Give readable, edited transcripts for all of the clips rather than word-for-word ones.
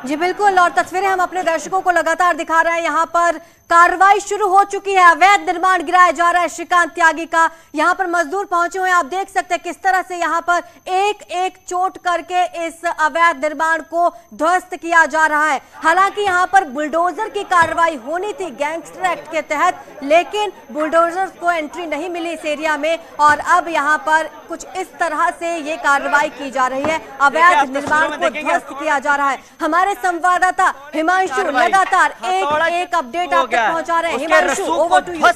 जी बिल्कुल, और तस्वीरें हम अपने दर्शकों को लगातार दिखा रहे हैं। यहाँ पर कार्रवाई शुरू हो चुकी है, अवैध निर्माण गिराया जा रहा है श्रीकांत त्यागी का। यहाँ पर मजदूर पहुंचे हुए हैं, आप देख सकते हैं किस तरह से यहाँ पर एक एक चोट करके इस अवैध निर्माण को ध्वस्त किया जा रहा है। हालांकि यहाँ पर बुलडोजर की कार्रवाई होनी थी गैंगस्टर एक्ट के तहत, लेकिन बुलडोजर को एंट्री नहीं मिली इस एरिया में और अब यहाँ पर कुछ इस तरह से ये कार्रवाई की जा रही है, अवैध निर्माण को ध्वस्त किया जा रहा है। हमारे संवाददाता हिमांशु लगातार एक अपडेट आप तक पहुंचा रहे हैं। Himanshu, over to you.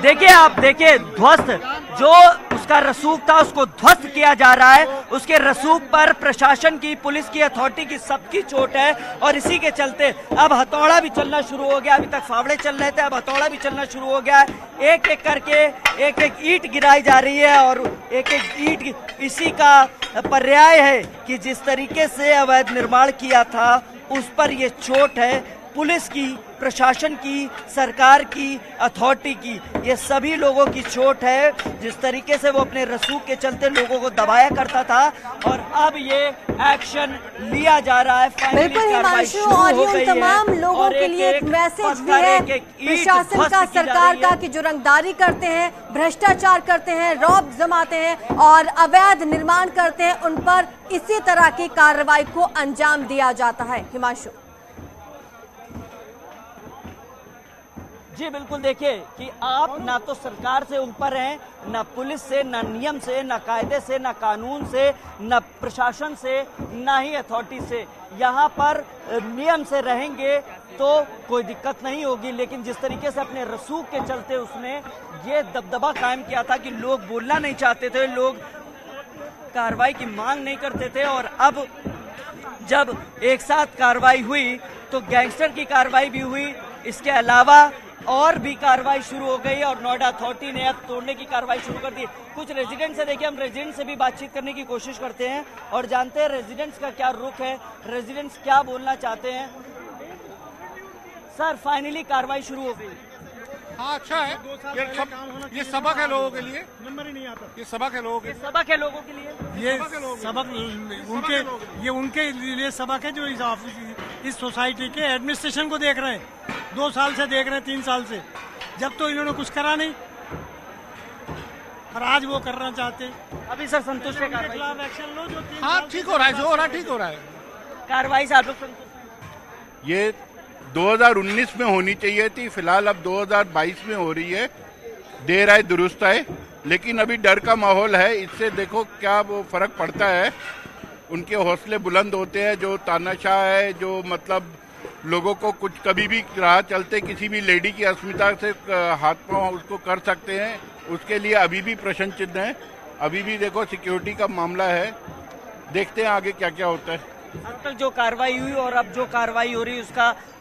देखिए, आप देखिए, ध्वस्त जो उसका रसूख था उसको ध्वस्त किया जा रहा है। उसके रसूख पर प्रशासन की, पुलिस की, अथॉरिटी की, सबकी चोट है और इसी के चलते अब हथौड़ा भी चलना शुरू हो गया। अभी तक फावड़े चल रहे थे, अब हथौड़ा भी चलना शुरू हो गया है। एक एक करके एक एक ईंट गिराई जा रही है और एक एक ईंट इसी का पर्याय है कि जिस तरीके से अवैध निर्माण किया था उस पर ये चोट है। पुलिस की, प्रशासन की, सरकार की, अथॉरिटी की, ये सभी लोगों की चोट है। जिस तरीके से वो अपने रसूख के चलते लोगों को दबाया करता था और अब ये एक्शन लिया जा रहा है। बिल्कुल हिमांशु, और ये उन तमाम लोगों के लिए एक मैसेज भी है प्रशासन का, सरकार का, कि जो रंगदारी करते हैं, भ्रष्टाचार करते हैं, रौब जमाते हैं और अवैध निर्माण करते हैं, उन पर इसी तरह की कार्रवाई को अंजाम दिया जाता है। हिमांशु जी बिल्कुल, देखिए कि आप ना तो सरकार से ऊपर हैं, ना पुलिस से, ना नियम से, ना कायदे से, ना कानून से, ना प्रशासन से, ना ही अथॉरिटी से। यहाँ पर नियम से रहेंगे तो कोई दिक्कत नहीं होगी, लेकिन जिस तरीके से अपने रसूख के चलते उसने ये दबदबा कायम किया था कि लोग बोलना नहीं चाहते थे, लोग कार्रवाई की मांग नहीं करते थे और अब जब एक साथ कार्रवाई हुई तो गैंगस्टर की कार्रवाई भी हुई, इसके अलावा और भी कार्रवाई शुरू हो गई और नोएडा अथॉरिटी ने अब तोड़ने की कार्रवाई शुरू कर दी। कुछ रेजिडेंट से, देखिए, हम रेजिडेंट से भी बातचीत करने की कोशिश करते हैं और जानते हैं रेजिडेंट्स का क्या रुख है, रेजिडेंट्स क्या बोलना चाहते हैं। सर, फाइनली कार्रवाई शुरू हो गई। हाँ, अच्छा है। ये सबक है लोगों के लिए, नंबर ही नहीं आता। ये सबक है लोगों के लिए, सबक है लोगों के लिए, ये सबक उनके लिए सबक है जो इस सोसाइटी के एडमिनिस्ट्रेशन को देख रहे हैं, 2 साल से देख रहे हैं, 3 साल से, जब तो इन्होंने कुछ करा नहीं और आज वो करना चाहते हैं। अभी सर संतुष्ट है कार्रवाई? एक्शन लो जो हाँ ठीक हो रहा है, जो हो रहा है ठीक हो रहा है। कार्रवाई से आप लोग संतुष्ट? ये 2019 में होनी चाहिए थी, फिलहाल अब 2022 में हो रही है। देर आए दुरुस्त आए, लेकिन अभी डर का माहौल है। इससे देखो क्या वो फर्क पड़ता है, उनके हौसले बुलंद होते हैं। जो तानाशाह है, जो मतलब लोगों को कुछ कभी भी राह चलते किसी भी लेडी की अस्मिता से हाथ पांव उसको कर सकते हैं, उसके लिए अभी भी प्रश्न चिन्ह है। अभी भी देखो सिक्योरिटी का मामला है, देखते हैं आगे क्या क्या होता है। अब तक जो कार्रवाई हुई और अब जो कार्रवाई हो रही है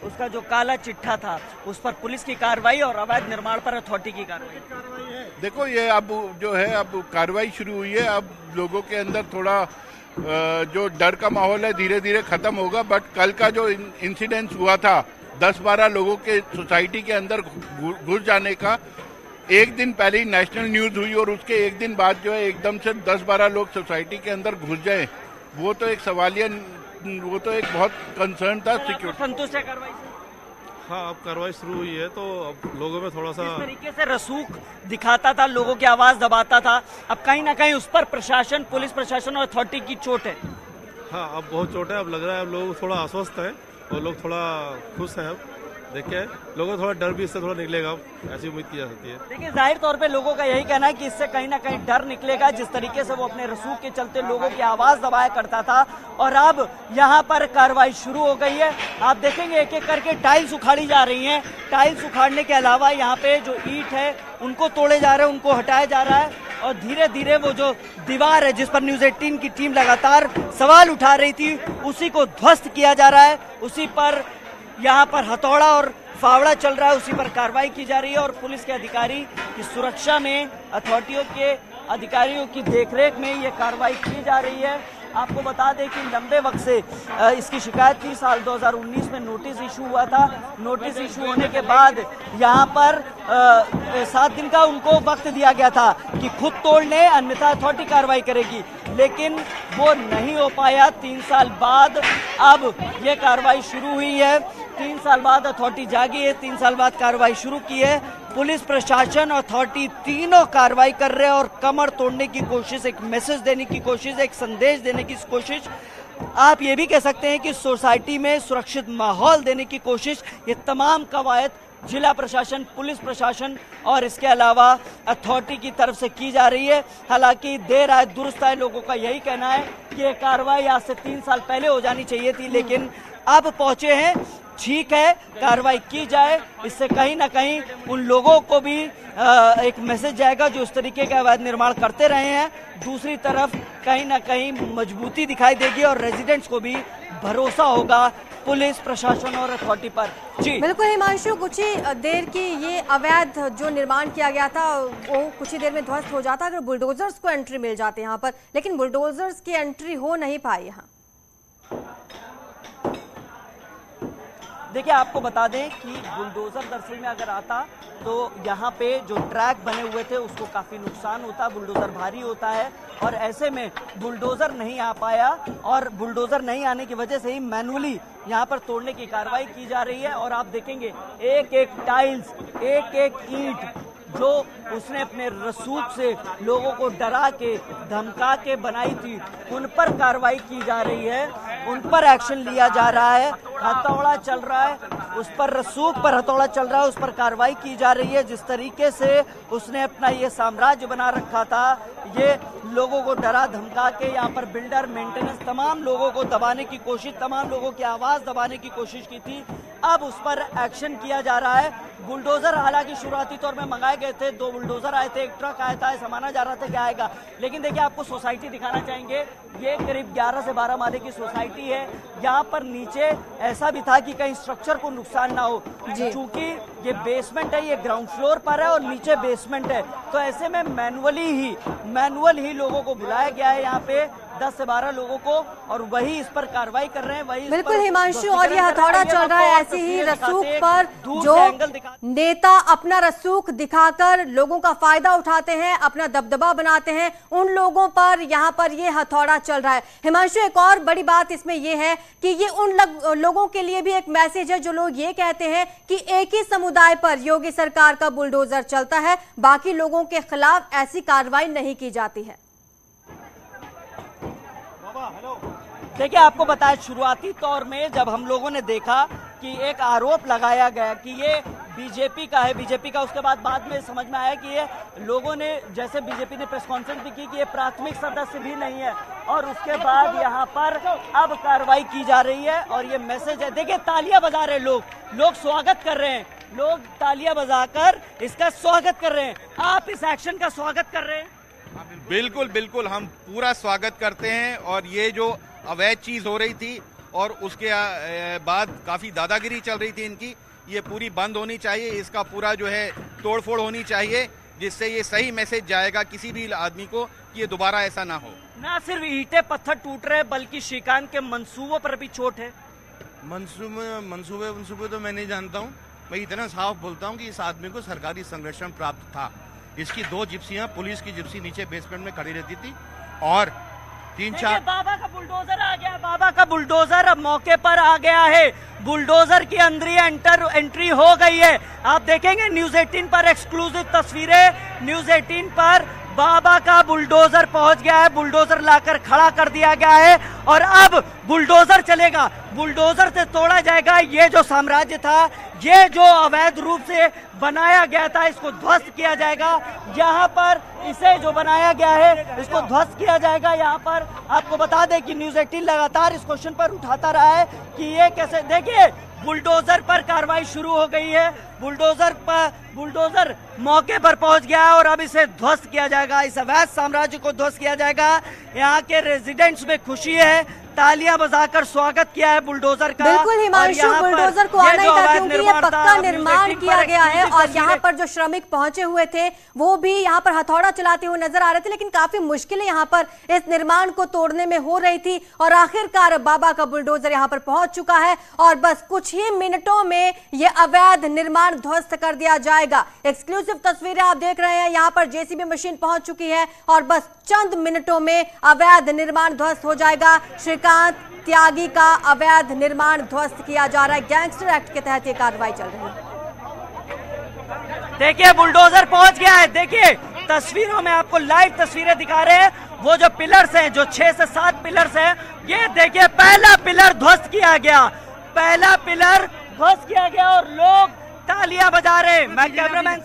उसका जो काला चिट्ठा था उस पर पुलिस की कार्रवाई और अवैध निर्माण पर अथॉरिटी की कार्रवाई। देखो ये अब जो है, अब कार्रवाई शुरू हुई है, अब लोगों के अंदर थोड़ा जो डर का माहौल है धीरे धीरे खत्म होगा। बट कल का जो इंसिडेंस हुआ था 10-12 लोगों के सोसाइटी के अंदर घुस जाने का, एक दिन पहले ही नेशनल न्यूज हुई और उसके एक दिन बाद जो है एकदम से 10-12 लोग सोसाइटी के अंदर घुस जाए, वो तो एक सवालिया, वो तो एक बहुत कंसर्न था। सिक्योरिटी संतुष्ट है कार्रवाई से? हाँ, अब कार्रवाई शुरू हुई है तो अब लोगों में थोड़ा सा, इस तरीके से रसूख दिखाता था, लोगों की आवाज दबाता था, अब कहीं ना कहीं उस पर प्रशासन, पुलिस प्रशासन और अथॉरिटी की चोट है। हाँ, अब बहुत चोट है। अब लग रहा है अब लोग थोड़ा आश्वस्त हैं और लोग थोड़ा खुश हैं। अब देखिए, लोगों को थोड़ा डर भी इससे थोड़ा निकलेगा, ऐसी उम्मीद की जा सकती है। देखिए, जाहिर तौर पे लोगों का यही कहना है कि इससे कहीं ना कहीं डर निकलेगा। जिस तरीके से वो अपने रसूख के चलते लोगों की आवाज दबाया करता था और अब यहाँ पर कार्रवाई शुरू हो गई है। आप देखेंगे एक एक करके टाइल्स उखाड़ी जा रही हैं। टाइल्स उखाड़ने के अलावा यहाँ पे जो ईंट है उनको तोड़े जा रहे हैं, उनको हटाया जा रहा है और धीरे धीरे वो जो दीवार है जिस पर न्यूज 18 की टीम लगातार सवाल उठा रही थी उसी को ध्वस्त किया जा रहा है। उसी पर यहाँ पर हथौड़ा और फावड़ा चल रहा है, उसी पर कार्रवाई की जा रही है और पुलिस के अधिकारी की सुरक्षा में, अथॉरिटियों के अधिकारियों की देखरेख में ये कार्रवाई की जा रही है आपको बता दें कि लंबे वक्त से इसकी शिकायत थी। साल 2019 में नोटिस इशू हुआ था। नोटिस इशू होने के बाद यहाँ पर 7 दिन का उनको वक्त दिया गया था कि खुद तोड़ लें, अन्यथा अथॉरिटी कार्रवाई करेगी, लेकिन वो नहीं हो पाया। 3 साल बाद अब ये कार्रवाई शुरू हुई है। 3 साल बाद अथॉरिटी जागी है, 3 साल बाद कार्रवाई शुरू की है। पुलिस प्रशासन अथॉरिटी तीनों कार्रवाई कर रहे हैं और कमर तोड़ने की कोशिश, एक मैसेज देने की कोशिश, एक संदेश देने की कोशिश, आप ये भी कह सकते हैं कि सोसाइटी में सुरक्षित माहौल देने की कोशिश, ये तमाम कवायद जिला प्रशासन, पुलिस प्रशासन और इसके अलावा अथॉरिटी की तरफ से की जा रही है। हालांकि देर आए दुरुस्त आए, लोगों का यही कहना है कि ये कार्रवाई आज से 3 साल पहले हो जानी चाहिए थी, लेकिन अब पहुंचे हैं। ठीक है, कार्रवाई की जाए, इससे कहीं ना कहीं उन लोगों को भी एक मैसेज जाएगा जो इस तरीके का अवैध निर्माण करते रहे हैं। दूसरी तरफ कहीं ना कहीं मजबूती दिखाई देगी और रेजिडेंट्स को भी भरोसा होगा पुलिस प्रशासन और अथॉरिटी पर। जी बिल्कुल हिमांशु, कुछ ही देर की ये अवैध जो निर्माण किया गया था वो कुछ ही देर में ध्वस्त हो जाता अगर बुलडोजर्स को एंट्री मिल जाती यहाँ पर, लेकिन बुलडोजर्स की एंट्री हो नहीं पाई यहाँ। देखिए, आपको बता दें कि बुलडोजर दरअसल में अगर आता तो यहाँ पे जो ट्रैक बने हुए थे उसको काफ़ी नुकसान होता, बुलडोजर भारी होता है और ऐसे में बुलडोजर नहीं आ पाया और बुलडोजर नहीं आने की वजह से ही मैनुअली यहाँ पर तोड़ने की कार्रवाई की जा रही है। और आप देखेंगे एक एक टाइल्स, एक एक ईंट जो उसने अपने रसूख से लोगों को डरा के धमका के बनाई थी, उन पर कार्रवाई की जा रही है, उन पर एक्शन लिया जा रहा है। हथौड़ा चल रहा है, उस पर रसूख पर हथौड़ा चल रहा है, उस पर कार्रवाई की जा रही है। जिस तरीके से उसने अपना ये साम्राज्य बना रखा था, ये लोगों को डरा धमका के यहाँ पर बिल्डर, मेंटेनेंस, तमाम लोगों को दबाने की कोशिश, तमाम लोगों की आवाज़ दबाने की कोशिश की थी, अब उस पर एक्शन किया जा रहा है। बुलडोजर हालांकि शुरुआती तौर में मंगाए गए थे, 2 बुलडोजर आए थे, एक ट्रक आया था, ऐसा माना जा रहा था कि आएगा, लेकिन देखिए आपको सोसाइटी दिखाना चाहेंगे। ये करीब 11 से 12 माले की सोसाइटी है। यहाँ पर नीचे ऐसा भी था कि कहीं स्ट्रक्चर को नुकसान ना हो, चूंकि ये बेसमेंट है, ये ग्राउंड फ्लोर पर है और नीचे बेसमेंट है, तो ऐसे में मैनुअल ही लोगों को बुलाया गया है यहाँ पे 10 से 12 लोगों को, और वही इस पर कार्रवाई कर रहे हैं। वही बिल्कुल हिमांशु, और यह हथौड़ा चल रहा है ऐसे ही रसूख पर, जो नेता अपना रसूख दिखाकर लोगों का फायदा उठाते हैं, अपना दबदबा बनाते हैं, उन लोगों पर यहाँ पर ये हथौड़ा चल रहा है। हिमांशु, एक और बड़ी बात इसमें यह है कि ये उन लोगों के लिए भी एक मैसेज है जो लोग ये कहते हैं कि एक ही समुदाय पर योगी सरकार का बुलडोजर चलता है, बाकी लोगों के खिलाफ ऐसी कार्रवाई नहीं की जाती है। देखिए, आपको बताया शुरुआती तौर में जब हम लोगों ने देखा कि एक आरोप लगाया गया कि ये बीजेपी का है, बीजेपी का, उसके बाद में समझ में आया कि ये लोगों ने, जैसे बीजेपी ने प्रेस कॉन्फ्रेंस भी की कि ये प्राथमिक सदस्य भी नहीं है, और उसके बाद यहाँ पर अब कार्रवाई की जा रही है और ये मैसेज है। देखिए, तालियां बजा रहे लोग स्वागत कर रहे हैं, लोग तालियां बजाकर इसका स्वागत कर रहे हैं। आप इस एक्शन का स्वागत कर रहे हैं? बिल्कुल बिल्कुल, हम पूरा स्वागत करते हैं। और ये जो अवैध चीज हो रही थी और उसके बाद काफी दादागिरी चल रही थी इनकी, ये पूरी बंद होनी चाहिए। इसका पूरा जो है तोड़फोड़ होनी चाहिए, जिससे ये सही मैसेज जाएगा किसी भी आदमी को कि ये दोबारा ऐसा ना हो। ना सिर्फ ईंटें पत्थर टूट रहे बल्कि श्रीकांत के मंसूबों पर भी चोट है। मंसूबे तो मैं नहीं जानता हूँ। मैं इतना साफ बोलता हूँ कि इस आदमी को सरकारी संरक्षण प्राप्त था। इसकी 2 जिप्सियां, पुलिस की जिप्सी नीचे बेसमेंट में खड़ी रहती थी और 3-4। बाबा का बुलडोजर आ गया, बाबा का बुलडोजर अब मौके पर आ गया है। बुलडोजर की अंदर एंट्री हो गई है। आप देखेंगे न्यूज 18 पर एक्सक्लूसिव तस्वीरें, न्यूज 18 पर बाबा का बुलडोजर पहुंच गया है, बुलडोजर लाकर खड़ा कर दिया गया है और अब बुलडोजर चलेगा, बुलडोजर से तोड़ा जाएगा ये जो साम्राज्य था, ये जो अवैध रूप से बनाया गया था, इसको ध्वस्त किया जाएगा। यहाँ पर इसे जो बनाया गया है इसको ध्वस्त किया जाएगा। यहाँ पर आपको बता दें कि न्यूज 18 लगातार इस क्वेश्चन पर उठाता रहा है कि ये कैसे, देखिए बुलडोजर पर कार्रवाई शुरू हो गई है, बुलडोजर मौके पर पहुंच गया है और अब इसे ध्वस्त किया जाएगा, इस अवैध साम्राज्य को ध्वस्त किया जाएगा। यहाँ के रेजिडेंट्स में खुशी है, तालियां बजाकर स्वागत किया है बुलडोजर का। बिल्कुल हिमांशु, बुलडोजर को आना ही था क्योंकि ये पक्का निर्माण किया गया है और यहाँ पर जो श्रमिक पहुंचे हुए थे वो भी यहाँ पर हथौड़ा चलाते हुए नजर आ रहे थे, लेकिन काफी मुश्किलें यहाँ पर इस निर्माण को तोड़ने में हो रही थी और आखिरकार बाबा का बुलडोजर यहाँ पर पहुंच चुका है और बस कुछ ही मिनटों में ये अवैध निर्माण ध्वस्त कर दिया जाएगा। एक्सक्लूसिव तस्वीरें आप देख रहे हैं, यहाँ पर जेसीबी मशीन पहुंच चुकी है और बस चंद मिनटों में अवैध निर्माण ध्वस्त हो जाएगा। श्रीकांत त्यागी का अवैध निर्माण ध्वस्त किया जा रहा है। गैंगस्टर एक्ट के तहत ये कार्रवाई चल रही है। देखिए बुलडोजर पहुंच गया है। देखिए तस्वीरों में आपको लाइव तस्वीरें दिखा रहे हैं। वो जो पिलर्स हैं, जो 6 से 7 पिलर्स हैं, ये देखिए पहला पिलर ध्वस्त किया गया, पहला पिलर ध्वस्त किया गया और लोग तालियां बजा रहे हैं। मैं कैमरामैन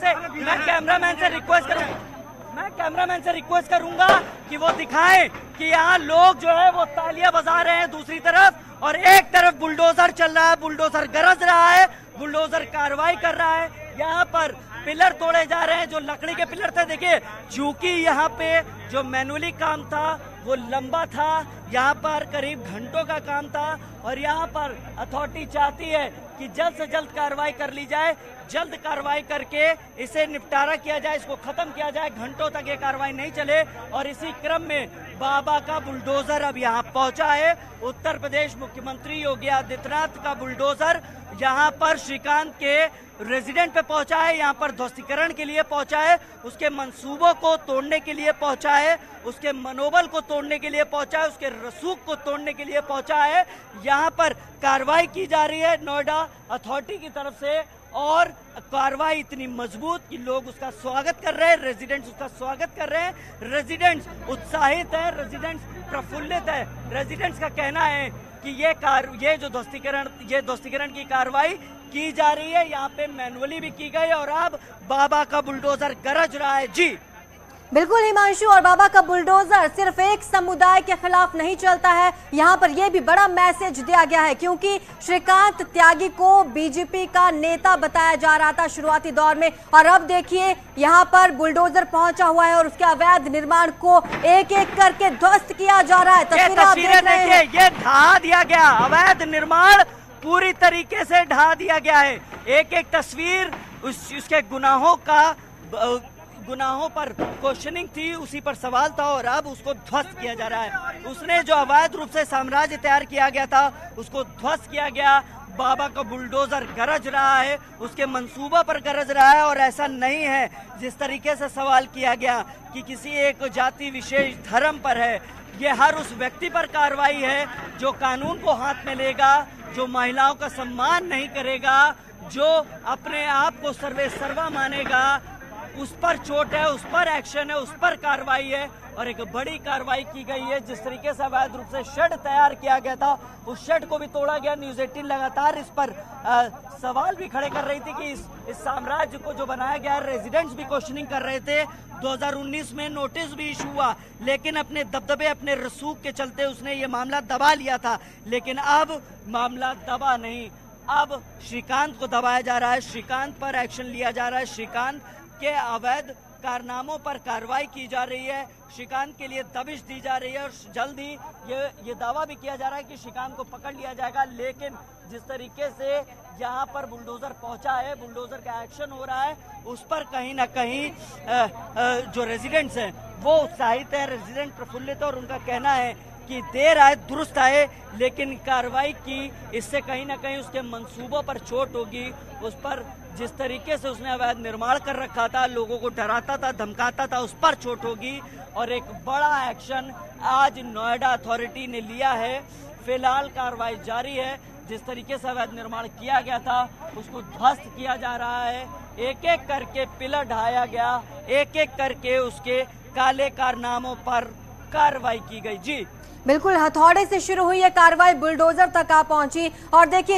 से रिक्वेस्ट करूंगा कि वो दिखाएं कि यहाँ लोग जो है वो तालियां बजा रहे हैं दूसरी तरफ, और एक तरफ बुलडोजर चल रहा है, बुलडोजर गरज रहा है, बुलडोजर कार्रवाई कर रहा है। यहाँ पर पिलर तोड़े जा रहे हैं, जो लकड़ी के पिलर थे। देखिए चूंकि यहाँ पे जो मैनुअली काम था वो लंबा था, यहाँ पर करीब घंटों का काम था और यहाँ पर अथॉरिटी चाहती है कि जल्द से जल्द कार्रवाई कर ली जाए, जल्द कार्रवाई करके इसे निपटारा किया जाए, इसको खत्म किया जाए, घंटों तक ये कार्रवाई नहीं चले। और इसी क्रम में बाबा का बुलडोजर अब यहाँ पहुंचा है। उत्तर प्रदेश मुख्यमंत्री योगी आदित्यनाथ का बुलडोजर यहाँ पर श्रीकांत के रेजिडेंट पे पहुंचा है, यहाँ पर ध्वस्तीकरण के लिए पहुंचा है, उसके मंसूबों को तोड़ने के लिए पहुंचा है, उसके मनोबल को तोड़ने के लिए पहुंचा है, उसके रसूख को तोड़ने के लिए पहुंचा है। यहाँ पर कार्रवाई की जा रही है नोएडा अथॉरिटी की तरफ से और कार्रवाई इतनी मजबूत कि लोग उसका स्वागत कर रहे हैं, रेजिडेंट्स उसका स्वागत कर रहे हैं। रेजिडेंट्स उत्साहित है, रेजिडेंट्स प्रफुल्लित है। रेजिडेंट्स का कहना है कि ये जो ध्वस्तीकरण की कार्रवाई की जा रही है, यहाँ पे मैनुअली भी की गई और अब बाबा का बुलडोजर गरज रहा है। जी बिल्कुल हिमांशु, और बाबा का बुलडोजर सिर्फ एक समुदाय के खिलाफ नहीं चलता है, यहाँ पर यह भी बड़ा मैसेज दिया गया है क्योंकि श्रीकांत त्यागी को बीजेपी का नेता बताया जा रहा था शुरुआती दौर में, और अब देखिए यहाँ पर बुलडोजर पहुंचा हुआ है और उसके अवैध निर्माण को एक एक करके ध्वस्त किया जा रहा है। तस्वीरें देखिए, ये ढहा दिया गया, अवैध निर्माण पूरी तरीके से ढहा दिया गया है। एक एक तस्वीर उसके गुनाहों पर क्वेश्चनिंग थी, उसी पर सवाल था और अब उसको ध्वस्त किया जा रहा है। उसने जो अवैध रूप से साम्राज्य तैयार किया गया था उसको ध्वस्त किया गया। बाबा का बुलडोजर गरज रहा है, उसके मंसूबों पर गरज रहा है और ऐसा नहीं है जिस तरीके से सवाल किया गया कि किसी एक जाति विशेष धर्म पर है। ये हर उस व्यक्ति पर कार्रवाई है जो कानून को हाथ में लेगा, जो महिलाओं का सम्मान नहीं करेगा, जो अपने आप को सर्वे सर्वा मानेगा, उस पर चोट है, उस पर एक्शन है, उस पर कार्रवाई है। और एक बड़ी कार्रवाई की गई है। जिस तरीके से अवैध रूप से शेड तैयार किया गया था उस शेड को भी तोड़ा गया। न्यूज़ 18 लगातार इस पर सवाल भी खड़े कर रही थी कि इस साम्राज्य को जो बनाया गया, रेजिडेंट्स भी क्वेश्चनिंग कर रहे थे। 2019 में नोटिस भी इशू हुआ, लेकिन अपने दबदबे, अपने रसूख के चलते उसने ये मामला दबा लिया था, लेकिन अब मामला दबा नहीं, अब श्रीकांत को दबाया जा रहा है, श्रीकांत पर एक्शन लिया जा रहा है, श्रीकांत के अवैध कारनामों पर कार्रवाई की जा रही है, श्रीकांत के लिए दबिश दी जा रही है और जल्द ही ये दावा भी किया जा रहा है कि श्रीकांत को पकड़ लिया जाएगा। लेकिन जिस तरीके से यहाँ पर बुलडोजर पहुंचा है, बुलडोजर का एक्शन हो रहा है, उस पर कहीं ना कहीं जो रेजिडेंट्स हैं वो उत्साहित है, रेजिडेंट प्रफुल्लित है और उनका कहना है कि देर आए दुरुस्त आए, लेकिन कार्रवाई की इससे कहीं ना कहीं उसके मंसूबों पर चोट होगी। उस पर जिस तरीके से उसने अवैध निर्माण कर रखा था, लोगों को डराता था, धमकाता था, उस पर चोट होगी। और एक बड़ा एक्शन आज नोएडा अथॉरिटी ने लिया है। फिलहाल कार्रवाई जारी है। जिस तरीके से अवैध निर्माण किया गया था उसको ध्वस्त किया जा रहा है, एक एक करके पिलर ढाया गया, एक एक करके उसके काले कारनामों पर कार्रवाई की गई। जी बिल्कुल, हथौड़े से शुरू हुई ये कार्रवाई बुलडोजर तक आ पहुंची और देखिए